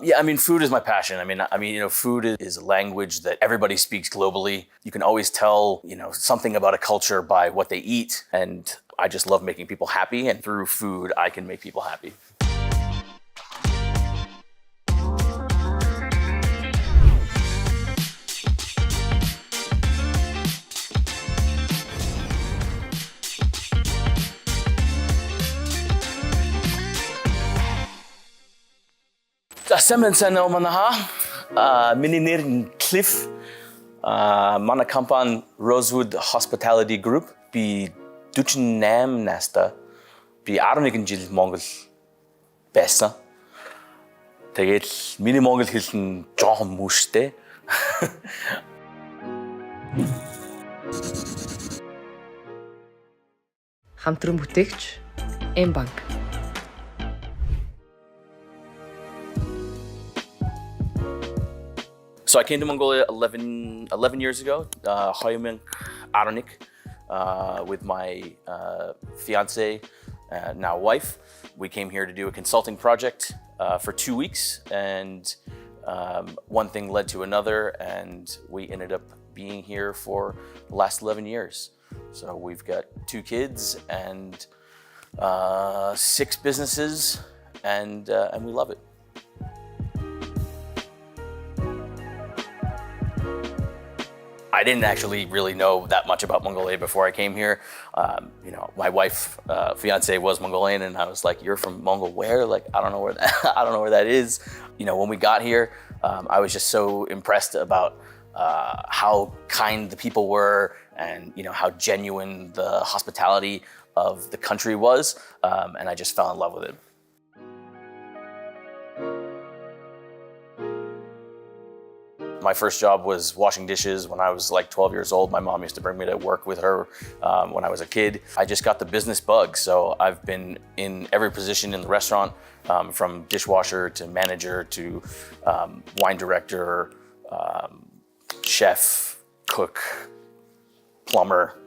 Yeah, I mean, food is my passion. Food is a language that everybody speaks globally. You can always tell, something about a culture by what they eat. And I just love making people happy. And through food, I can make people happy. Semmen sen manaha mininer Cliffe mana kampan Rosewood Hospitality Group bi duchnam nasta bi 11 жил Монгол байсан. Тэгэл миний монгол хэл нь жоохон мууштай. Хамтран бүтээгч Банк. So I came to Mongolia 11 years ago, with my fiance, now wife. We came here to do a consulting project for 2 weeks, and one thing led to another, and we ended up being here for the last 11 years. So we've got 2 kids and 6 businesses, and we love it. I didn't actually really know that much about Mongolia before I came here. My wife, fiance, was Mongolian, and I was like, "You're from Mongol? Where? Like, I don't know where that. I don't know where that is." When we got here, I was just so impressed about how kind the people were, and how genuine the hospitality of the country was, and I just fell in love with it. My first job was washing dishes when I was like 12 years old. My mom used to bring me to work with her when I was a kid. I just got the business bug, so I've been in every position in the restaurant, from dishwasher to manager to wine director, chef, cook, plumber.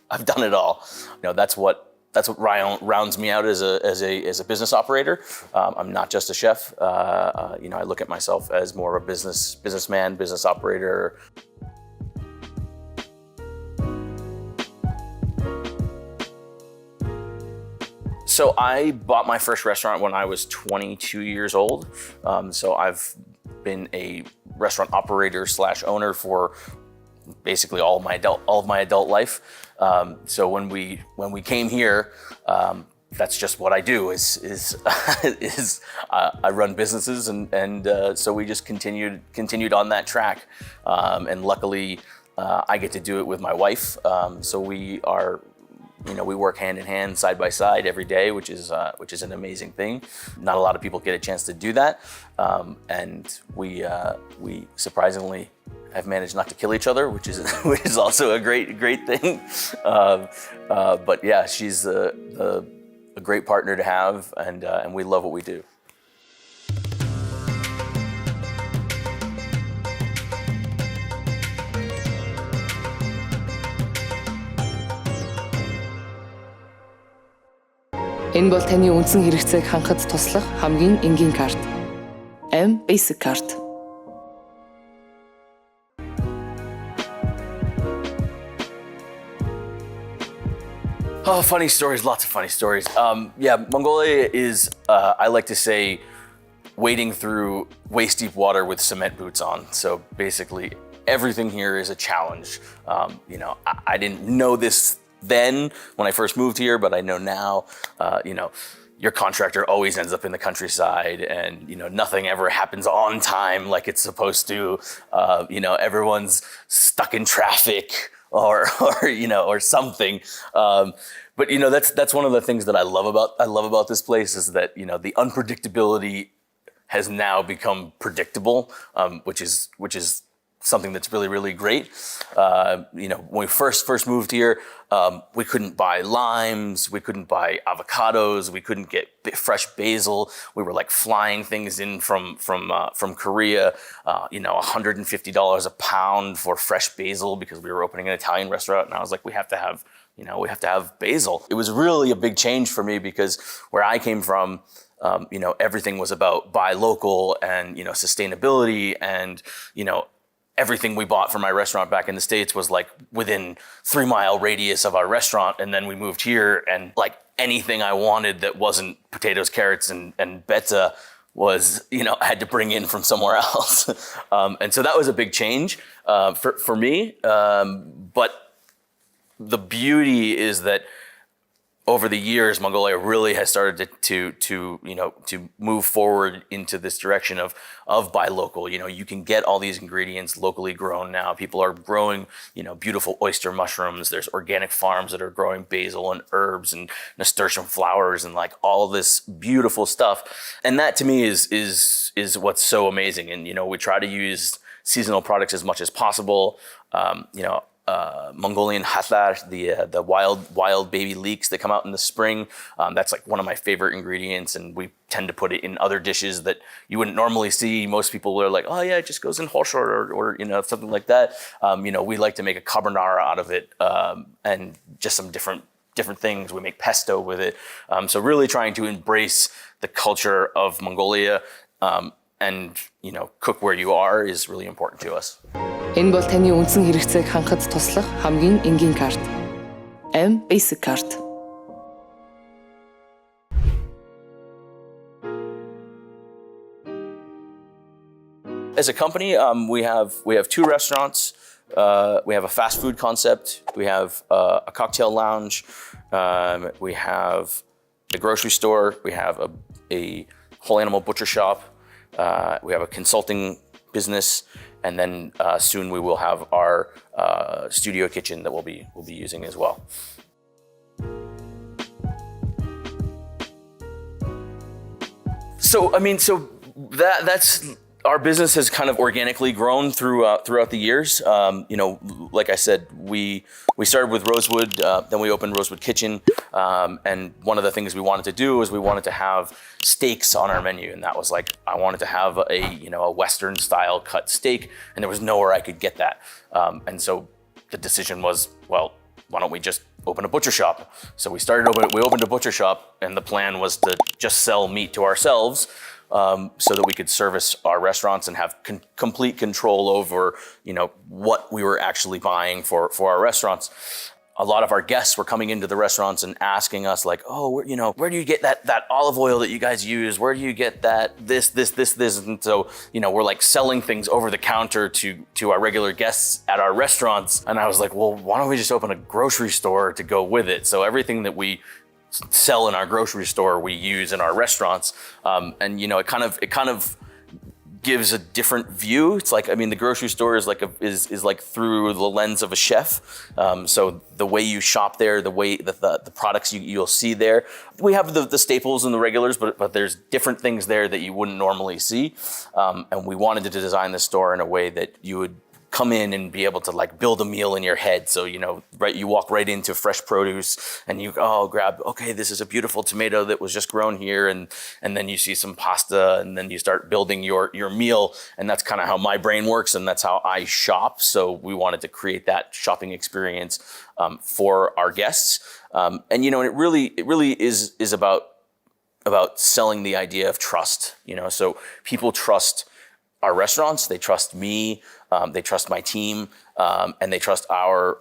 I've done it all. That's what rounds me out as a business operator. I'm not just a chef. I look at myself as more of a businessman, business operator. So I bought my first restaurant when I was 22 years old. So I've been a restaurant operator / owner for basically all of my adult life. So when we came here, that's just what I do. I run businesses, and so we just continued on that track. And luckily, I get to do it with my wife. So we are. We work hand in hand, side by side every day, which is an amazing thing. Not a lot of people get a chance to do that, and we surprisingly have managed not to kill each other, which is also a great thing. But yeah, she's a great partner to have, and we love what we do. Энэ бол таны үндсэн хэрэгцээг хангахад туслах хамгийн энгийн карт. Basic card. Oh, funny stories, lots of funny stories. Mongolia is, I like to say, wading through waist-deep water with cement boots on. So basically, everything here is a challenge. I didn't know this then when I first moved here, but I know now, your contractor always ends up in the countryside, and nothing ever happens on time like it's supposed to. Everyone's stuck in traffic or something. But that's one of the things that I love about this place, is that the unpredictability has now become predictable, which is something that's really, really great. When we first moved here, we couldn't buy limes, we couldn't buy avocados, we couldn't get fresh basil. We were like flying things in from Korea, $150 a pound for fresh basil because we were opening an Italian restaurant, and I was like, we have to have basil. It was really a big change for me because where I came from, everything was about buy local and, sustainability and, everything we bought from my restaurant back in the States was like within 3-mile radius of our restaurant. And then we moved here and like anything I wanted that wasn't potatoes, carrots, and beta was, I had to bring in from somewhere else. And so that was a big change for me. But the beauty is that over the years, Mongolia really has started to move forward into this direction of buy local. You can get all these ingredients locally grown now. People are growing, beautiful oyster mushrooms. There's organic farms that are growing basil and herbs and nasturtium flowers and like all this beautiful stuff. And that to me is what's so amazing. And we try to use seasonal products as much as possible. Mongolian hatlar, the wild baby leeks that come out in the spring. That's like one of my favorite ingredients, and we tend to put it in other dishes that you wouldn't normally see. Most people are like, oh yeah, it just goes in hoshor or something like that. We like to make a carbonara out of it, and just some different things. We make pesto with it. So really trying to embrace the culture of Mongolia, and cook where you are is really important to us. Энэ бол таны үндсэн хэрэгцээг хангахад туслах хамгийн энгийн карт. Basic card. As a company, we have 2 restaurants. We have a fast food concept. We have a cocktail lounge. We have a grocery store. We have a whole animal butcher shop. We have a consulting business, and then soon we will have our studio kitchen that we'll be using as well. So that's our business has kind of organically grown throughout the years. Like I said, we started with Rosewood, then we opened Rosewood Kitchen, and one of the things we wanted to do is we wanted to have steaks on our menu, and that was like I wanted to have a Western style cut steak, and there was nowhere I could get that, and so the decision was, well, why don't we just open a butcher shop? So we opened a butcher shop, and the plan was to just sell meat to ourselves. So that we could service our restaurants and have complete control over, what we were actually buying for our restaurants. A lot of our guests were coming into the restaurants and asking us like, oh, where do you get that olive oil that you guys use? Where do you get that this? And so, we're like selling things over the counter to our regular guests at our restaurants. And I was like, well, why don't we just open a grocery store to go with it? So everything that we sell in our grocery store we use in our restaurants, and it kind of gives a different view. It's like, the grocery store is like through the lens of a chef. So the way you shop there, the way that the products you'll see there, we have the staples and the regulars, but there's different things there that you wouldn't normally see. And we wanted to design the store in a way that you would come in and be able to like build a meal in your head. So, you walk right into fresh produce and you grab, okay, this is a beautiful tomato that was just grown here. And then you see some pasta and then you start building your meal. And that's kind of how my brain works. And that's how I shop. So we wanted to create that shopping experience for our guests. And it really is about selling the idea of trust, so people trust our restaurants, they trust me, they trust my team, and they trust our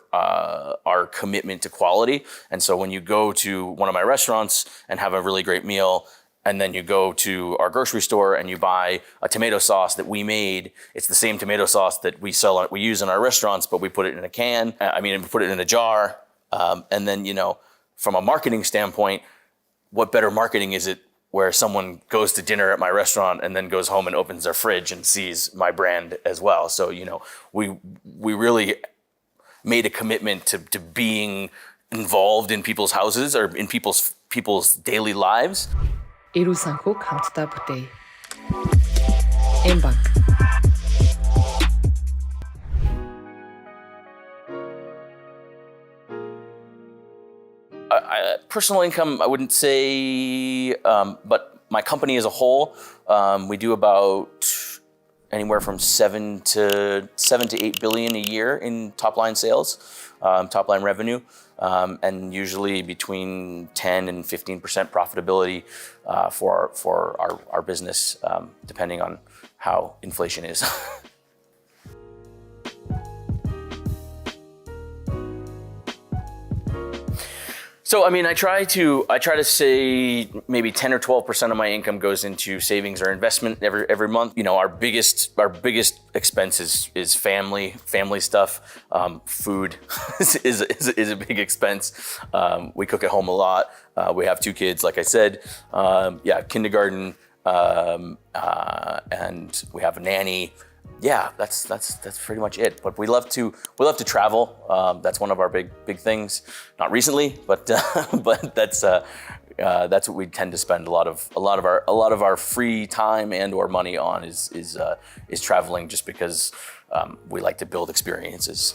commitment to quality. And so when you go to one of my restaurants and have a really great meal, and then you go to our grocery store and you buy a tomato sauce that we made, it's the same tomato sauce that we use in our restaurants, but we put it in a can. We put it in a jar. And then, from a marketing standpoint, what better marketing is it where someone goes to dinner at my restaurant and then goes home and opens their fridge and sees my brand as well. So, we really made a commitment to being involved in people's houses or in people's daily lives. Эрүүл санхүүг хамтдаа бүтээе. Банк. Personal income, I wouldn't say, but my company as a whole, we do about anywhere from 7 to 8 billion a year in top line sales, top line revenue, and usually between 10 and 15% profitability for our business, depending on how inflation is. So, I mean, I try to say maybe 10 or 12% of my income goes into savings or investment every month. You know, our biggest expense is family stuff. Food is a big expense. We cook at home a lot. We have 2 kids, like I said. Kindergarten, and we have a nanny. Yeah, that's pretty much it. But we love to travel. That's one of our big things. Not recently, but that's what we tend to spend a lot of our free time and or money on is traveling, just because we like to build experiences.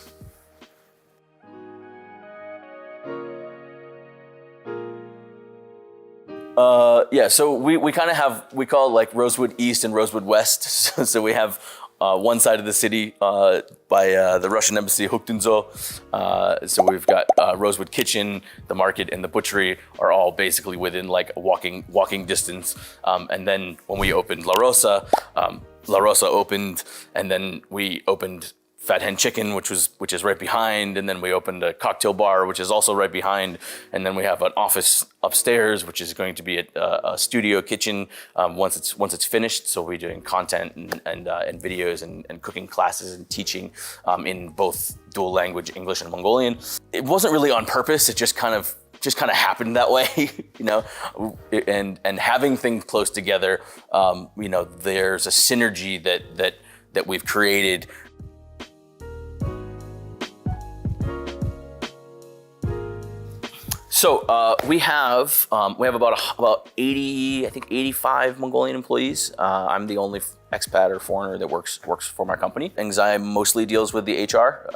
So we kind of we call it like Rosewood East and Rosewood West. So we have one side of the city by the Russian embassy, Huktunzo. So we've got Rosewood Kitchen, the market, and the butchery are all basically within like a walking distance. And then when we opened La Rosa opened, and then we opened Fat Hen Chicken, which is right behind, and then we opened a cocktail bar, which is also right behind, and then we have an office upstairs, which is going to be a studio kitchen once it's finished. So we're doing content and videos and cooking classes and teaching in both dual language, English and Mongolian. It wasn't really on purpose. It just kind of happened that way, you know, and having things close together, you know, there's a synergy that we've created. So we have about 80, I think 85 Mongolian employees. I'm the only expat or foreigner that works for my company. Anxiety mostly deals with the HR.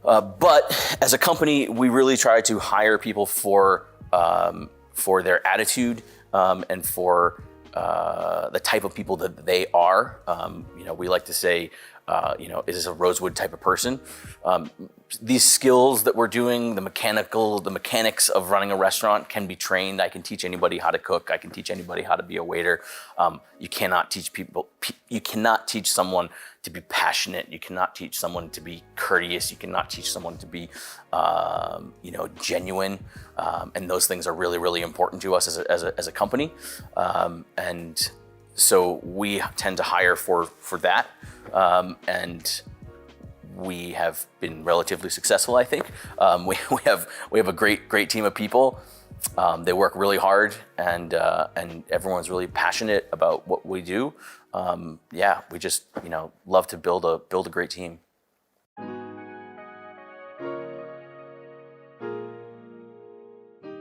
But as a company, we really try to hire people for their attitude and for the type of people that they are. You know, we like to say, you know, is this a Rosewood type of person? These skills that we're doing, the mechanics of running a restaurant can be trained. I can teach anybody how to cook. I can teach anybody how to be a waiter. You cannot teach someone to be passionate. You cannot teach someone to be courteous. You cannot teach someone to be, you know, genuine. And those things are really, really important to us as a company. And so we tend to hire for that. And we have been relatively successful, I think. We have a great team of people. They work really hard, and everyone's really passionate about what we do. We just, you know, love to build a great team.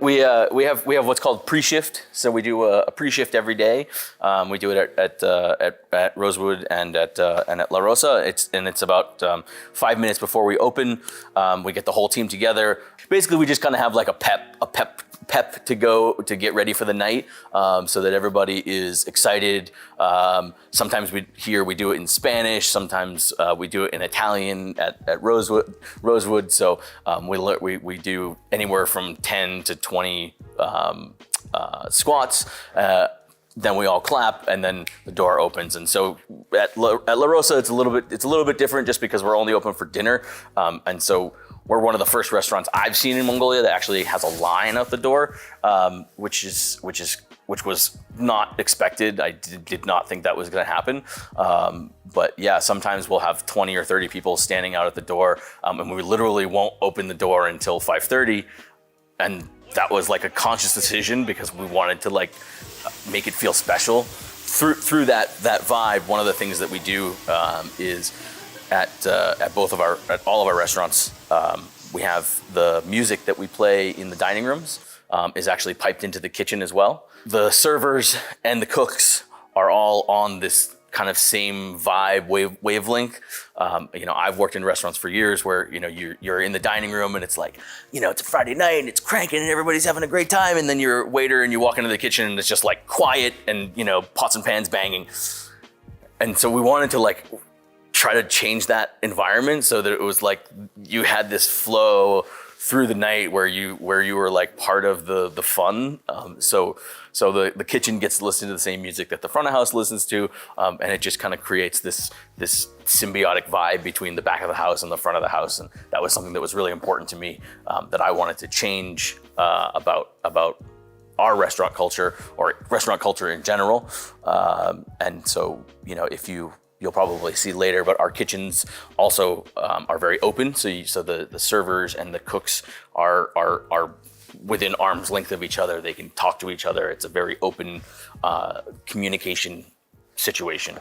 We have what's called pre-shift. So we do a pre-shift every day. We do it at Rosewood and at La Rosa. It's about 5 minutes before we open. We get the whole team together. Basically, we just kind of have like a pep to go to get ready for the night, so that everybody is excited. Sometimes we do it in Spanish. Sometimes we do it in Italian at Rosewood. So we do anywhere from 10 to 20 squats. Then we all clap, and then the door opens. And so at La Rosa, it's a little bit different, just because we're only open for dinner. And so we're one of the first restaurants I've seen in Mongolia that actually has a line out the door, which was not expected. I did not think that was going to happen. But yeah, sometimes we'll have 20 or 30 people standing out at the door, and we literally won't open the door until 5:30. And that was like a conscious decision, because we wanted to like make it feel special. Through that vibe, one of the things that we do is at all of our restaurants, we have the music that we play in the dining rooms is actually piped into the kitchen as well. The servers and the cooks are all on this kind of same vibe wavelength. You know, I've worked in restaurants for years where, you know, you're in the dining room and it's like, you know, it's a Friday night and it's cranking and everybody's having a great time, and then you're a waiter and you walk into the kitchen and it's just like quiet and, you know, pots and pans banging. and so we wanted to like try to change that environment so that it was like you had this flow through the night where you were like part of the fun. So the kitchen gets to listen to the same music that the front of house listens to, and it just kind of creates this symbiotic vibe between the back of the house and the front of the house. And that was something that was really important to me, that I wanted to change about our restaurant culture or restaurant culture in general. And so, you know, you'll probably see later, but our kitchens also are very open. So the servers and the cooks are within arm's length of each other. They can talk to each other. It's a very open communication situation.